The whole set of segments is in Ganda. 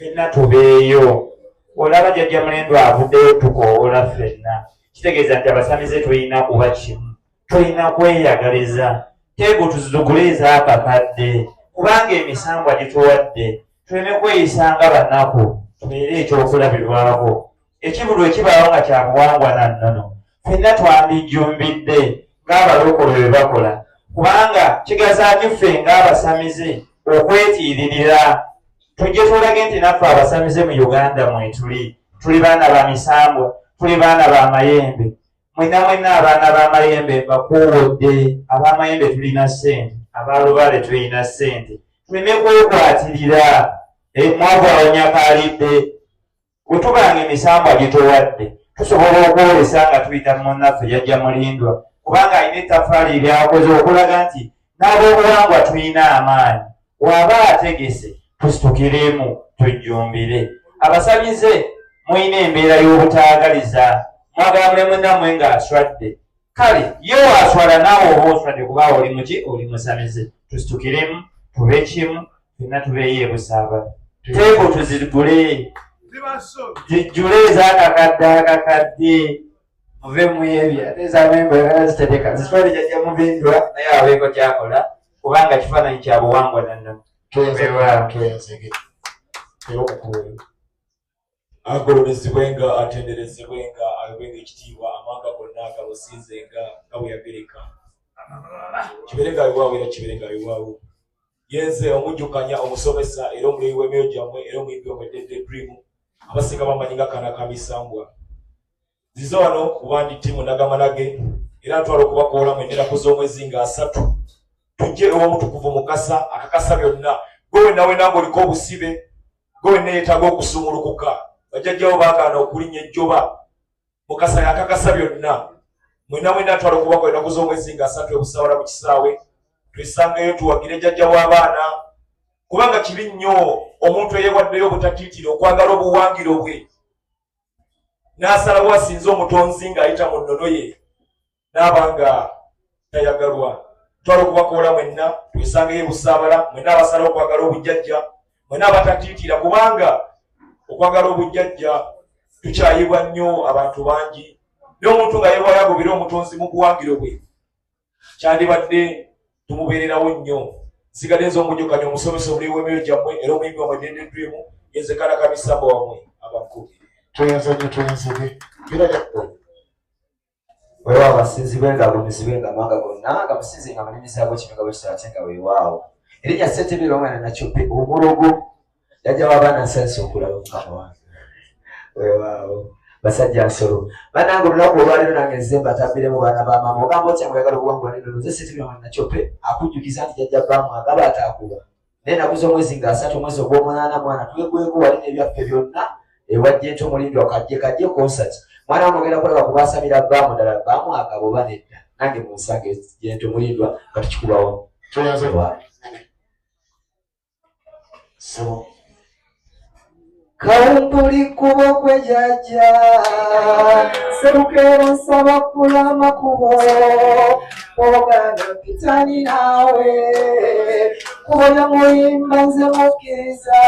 ffenna tubeeyo. Olaba jjajja Mulindwa avuddeyo tukoola ffenna. Kitegeeza nti abasamize tulina kuba kimu, tulina kweyagaliza. Teebo tuzigule ezaakakadde kubanga emisambwa gituwadde, tuleme kweyisanga bannaku, tubeere ekyokulabirwako. Ekibulu ekibaawo nga kyabuwangwa na nnono, ffenna twandijjumbidde ng'abalokole bwe bakola, kubanga kigazaaki ffe ng'abasamize okwetiiririra. Tujje tulage nti naffe abasamize mu Uganda mwe tuli baana ba misambwa, tuli baana ba mayembe. Mwenna abaana b'amayembe bakuwodde, ab'amayembe tulina ssente, abalubale tulina ssente. Tuleme kwekwatirira mwavu awanyakaalidde. Bwe tubanga emisambwa gituwadde, tusobola okwolesa nga tuyita munnaffe jjajja Mulindwa, kubanga alina ettaffaali lyakoze okulaga nti n'ab'obuwangwa tulina amaanyi. Waba ategese tusitukiremu tujjumbire. Abasamize mulina embeera y'obutaagaliza, mwagala mulemu nammwe ng'aswadde. Kale ye waswala naawe oba oswadde kubanga oli muki? Oli musamize. Tusitukiremu tube kimu, ffenna tubeeyo ebusaabala. Teebo tuzigule, zijjule ez'akakadde muve mu ebyo ate ez'amembe zitereka zitwale jjajja Mulindwa naye abeeko kyakola kubanga kifaananyi kya buwangwa nannono. agololezebwenga atenderezebwenga aweebwenga ekitiibwa amanga gonna agamusinzenga nga bwe yagereka kiberenga awewaawo era kiberenga awewaawo. Yenze omujjukanya omusomesa era omuleyi w'emyoyo gyammwe era omuyimbi omwededde dream abasinga bamanyi nga kana kamisambwa. Nzize wano kuba ndi ttiimu Nagamanage era ntwala okubakoola mu ennaku z'omwezi nga 3 tujje ew'omutukuvu Mukasa akakasa byonna gwe wenna wenna ng'oliko obusibe gwe wenna yeetaaga okusumulukuka bajjajjawo baagaana okulinnya ejjoba Mukasa yakakasa byonna mwenna mwenna ntwala okubakoola ennaku z'omwezi nga 3 ebusawala mu kisaawe twesangeyo tuwagire jjajja w'abaana kubanga kibi nnyo omuntu eyeewaddeyo obutatiitira okwagala obuwangiro bwe n'asalawo asinze omutonzi ng'ayita mu nnono ye n'abanga tayagalwa. Twala okubakoola mwenna twesangeyo busaabala mwenna abasala okwagala obujjajja mwenna abatatiitira kubanga okwagala obujjajja tukyayibwa nnyo abantu bangi n'omuntu nga yeewaayo agobere omutonzi mu buwangiro bwe kyandibadde tumubeererawo nnyo. Nsigadde nze omujjukanya omusomesa omuleyi w'emyoyo gyammwe era omuyimbi wamwedende dream yenze kana kamisamba wammwe abakubi tuyenzege era jakko weewaawo abasinzibwenga agumizibwenga amanga gonna gamusinzenga amanyimisaago kimenga bwe kityo ate nga weewaawo erinnya Ssentebera omwana Nakyope omulogo jjajja w'abaana nsansi okulaba mukama wange weewaawo basajja nsolo bannange olunaku olwaleero nange nze mbatabbiremu baana ba maama ogamba otya mwagala okuwangula neno nze Ssentebera omwana Nakyope akujjukiza nti jjajja baamu agaba ataakuba naye ennaku z'omwezi nga 3 omwezi ogw'omunaana mwana twegweko wali n'ebyaffe byonna ewajja ento Mulindwa kajje concert mwana wamugenda kulaba kubasamira baamu ddala baamu agaba oba nedda nange munsange ento Mulindwa nga tukikubawo Kawumpuli kubo kwe jjajja serukero nsaba kula makubo oganda mpitani naawe kubonya muyimba nze mukkiriza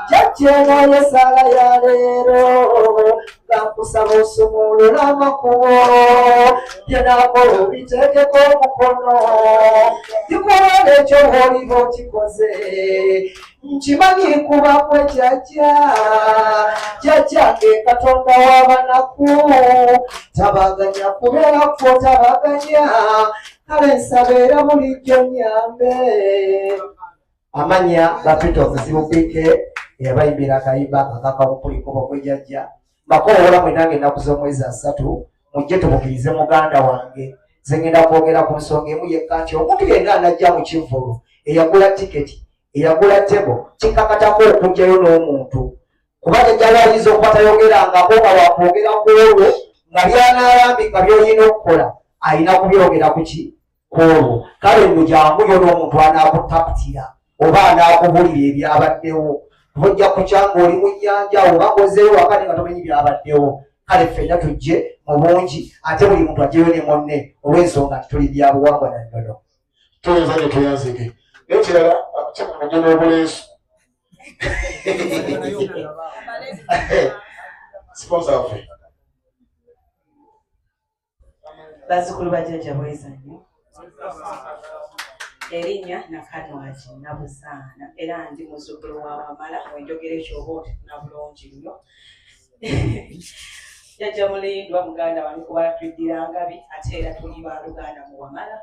jjajja eno yesala ya leero gankusaba osumulula amakubo byenakola obiteekeko omukono gikola ekyo bw'oliba okikoze nkimanyi kuba kwe jjajjange Katonda w'abanaku tabaganya kubeerako tabaganya kale nsaba era bulijjo nnyambe. amanya bapita okuzibukwike eyabayimbira akayimba akakawumpuli kubo kwe jjajja mbakoowola mwenange ennaku z'omwezi 3 mujje tubukirize muganda wange nze ngenda kwogera ku nsonga emu yekka nti omuntu yenna anajja mu kivvulu eyagula tiketi eyagula tebo kikakatako okujjayo n'omuntu kuba jjajja ayinza okuba tayogerangako nga wakwogera ku olwo nga byanaalambika by'olina okukola alina kubyogera ku ki ku olwo kale nno janguyo n'omuntu anaakutaputira oba anaakubulira ebyabaddewo ojja kukyanga oli mu nnyanja oba ngozeeyo wakati nga tomanyi byabaddewo kale ffenna tujje mu bungi ate buli muntu ajjeyo ne munne olw'ensonga nti tuli bya buwangwa na nnono. Tuyinza ne tuyanzike ekirala akutema n'obuleesu Sponsor waffe. Bazzukulu ba jjajja bweza nnyo. Erinnya Nakanwaki Nabusaana era ndi muzzukulu wa Wamala wenjogera ekyoba na bulungi nnyo. Jjajja Mulindwa muganda wange kuba tuddira Ngabi ate era tuli ba Luganda mu Wamala.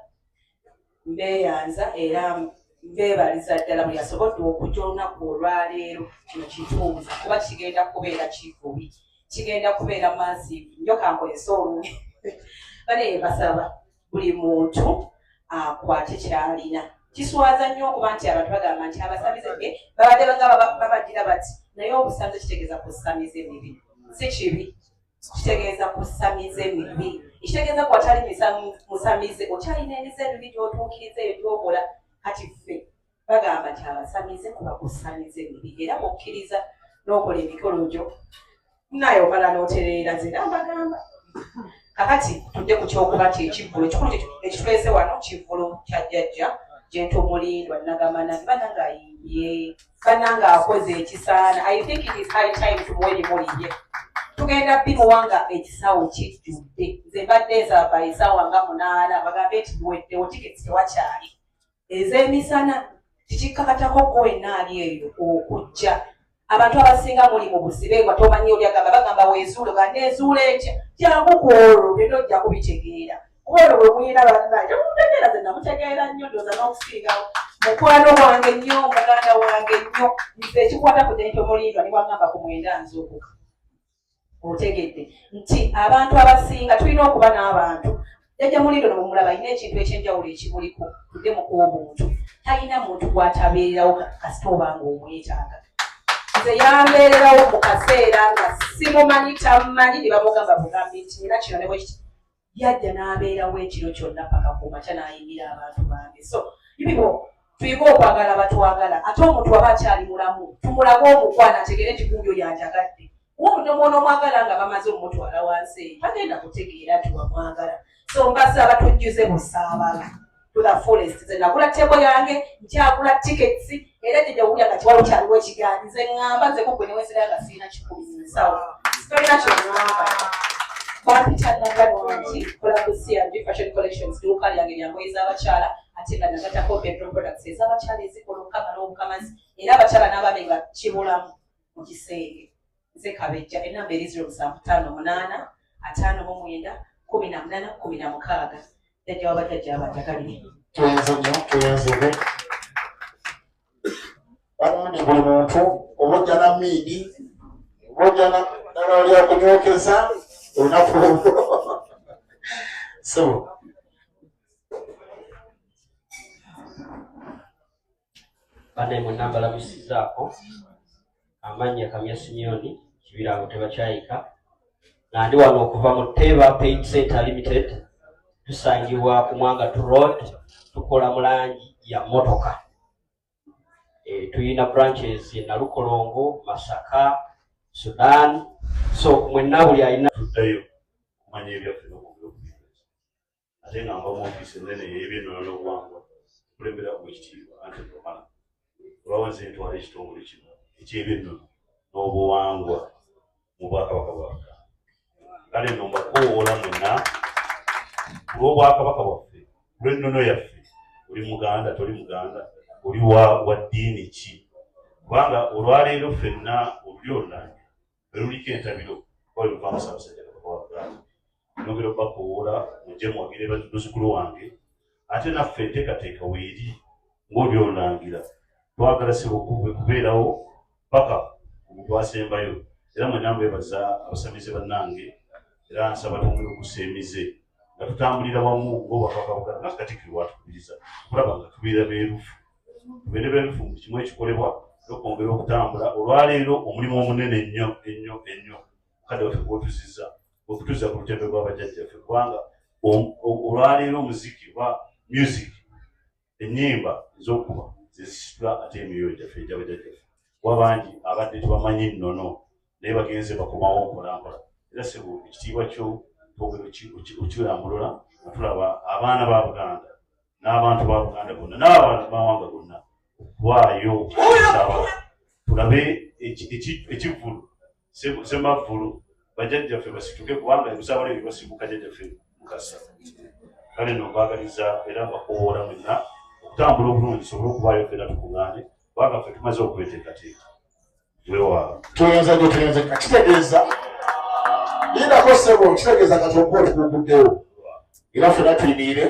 Mbeeyanza era mbeebaliza ddala bwe yasobodde okujja olunaku olwaleero kino kituuza kuba kigenda kubeera kivubi, kigenda kubeera massive nnyo kankolese olungi. Bale basaba buli muntu akwate kyalina. Kiswaza nnyo okuba nti abantu bagamba nti abasamize be babadde babaddira bati naye obusamize kitegeeza kusamiza emibi. Si kibi, kitegeeza kusamiza emibi. Ekitegeeza kwatali musamize okyalina emize emibi gy'otuukiriza eyo gy'okola. Kati ffe bagamba nti abasamize kuba kusamiza emibi era bw'okkiriza n'okola emikolo gyo naye omala n'otereera nze nambagamba. Kakati tujje ku kyokuba nti ekivvulo ekituleese wano kivvulo kya jjajja Jento Mulindwa Nagamana bananga ayimbye bananga akoze ekisaana. I think it is high time tumuwe limuliye. Tugenda bimuwanga ekisawo kijjudde. Nze mbadde nsaba essaawa nga 8 bagambe nti tuweddewo tiketi tewakyali. Ez'emisana tikikakatako gwenna ali eyo okujja. Abantu abasinga muli mu busibe nga tomanyi oli agamba bagamba weezuule nga neezuula etya kyangu ku olwo byonna ojja kubitegeera. Olwo bwe muyina bannaye temutegeera ze namutegeera nnyo ndooza n'okusingawo. Mukwano wange nnyo muganda wange nnyo nze ekikwata ku Jento Mulindwa niwagamba ku 9 Nzuukuka. Otegedde nti abantu abasinga tulina okuba n'abantu. Jjajja Mulindwa nomumulaba alina ekintu ekyenjawulo ekimuliko tudde mu kuwa omuntu. Talina muntu gw'atabeererawo kasita obanga omwetaaga. Nze yambeererawo mu kaseera nga simumanyi tammanyi ne bamugamba bugambi nti nina kino ne bwe kiti. Yajja n'abeerawo ekiro kyonna paka ku makya n'ayimbira abantu bange. So ibibo tuyige okwagala batwagala ate omuntu aba akyali mulamu tumulage omukwana ategere nti gundi oyo anjagadde. Omuntu omwana omwagala nga bamaze omutwala wansi tagenda kutegeera nti wamwagala. So mbasaba tujjuze busaabala to the fullest. Nze nagula tebo yange nkyagula tickets era jjajja wulya nga kiwalo kyaliwo ekigaani nze ŋŋamba nze kugwe ne wesera nga siina 10 nsawo sitolina kyoŋŋamba. Bampita Naganwaki kola ku CRG Fashion Collections duuka lyange lya ngoye z'abakyala ate nga nagatako bedroom products ez'abakyala ezikola okukama n'obukamazi era abakyala n'abaami nga kibulamu mu kiseera. Nze Kabejja ennamba eri 0758 59 18 16 jjajja wabajjajja abajagalire. Tuyenze nnyo tuyenzebe. Banoni buli muntu oba ojja na miidi oba ojja nalwali akunyokeza olunaku olwo. So bane mwenamba labisizaako amannya Kamya Simeoni Kibirango tebakyayika nga ndi wano okuva mu Teba Paint Center Limited. Tusangibwa ku Mwangatu Road tukola mu langi ya motoka. Tuyina branches na Lukolongo, Masaka, Sudan. So mwenna buli alina tuddayo kumanya ebyaffe n'okubibuuliza ate nga mba mu ofiisi ennene y'ebyennoono n'obuwangwa kulembera Oweekitiibwa Anthony Wamala olwawo nze ntwala ekitongole kino eky'ebyennoono n'obuwangwa mu Bwakabaka bwa Buganda. Kale nno mbakoowoola mwenna olw'Obwakabaka bwaffe olw'ennono yaffe. Oli Muganda toli Muganda oli wa ddiini ki? Kubanga olwaleero ffenna olulyolunange luliko entabiro oluvaamu Ssaabasajja Kabaka wa Buganda. Nogera okubakoowoola mujje muwagire bazzukulu wange ate naffe enteekateeka weeri ng'oli olulangira twagala sebo kubeerawo paka ku muntu asembayo. Era mwenna mbebaza abasamize bannange era nsaba twongere okuseemize nga tutambulira wamu ng'Obwakabaka Buganda nga Katikkiro bw'atukubiriza okulaba nga tubeera beerufu. Tubeere beerufu mu kimu ekikolebwa n'okwongera okutambula. Olwaleero omulimu omunene ennyo ennyo ennyo kale waffe gw'otuzizza okutuza ku lutembe rw'abajjajjaffe kubanga olwaleero omuziki oba music ennyimba ez'okuba zezisitula ate emyoyo gyaffe egy'abajjajjaffe. Kuba bangi abadde tubamanyi nnono naye bagenze bakomawo mpolampola. Era sebo ekitiibwa kyo twogera okirambulula nga tulaba abaana ba Buganda n'abantu ba Buganda bonna n'abantu b'amawanga gonna okuwaayo okusaba tulabe ekivulu semavulu bajjajjaffe basituke kubanga ebisabalo ebyo basibuka jjajjaffe mukasa kale nokwagaliza era mbakowoola mwenna okutambula obulungi sobole okubaayo fena tukuŋŋaane kubanga ffe tumaze okweteekateeka wewaala tuyenze kitegeeza lindako ssebo kitegeeza katongo otukuguddewo era fena tuyimiire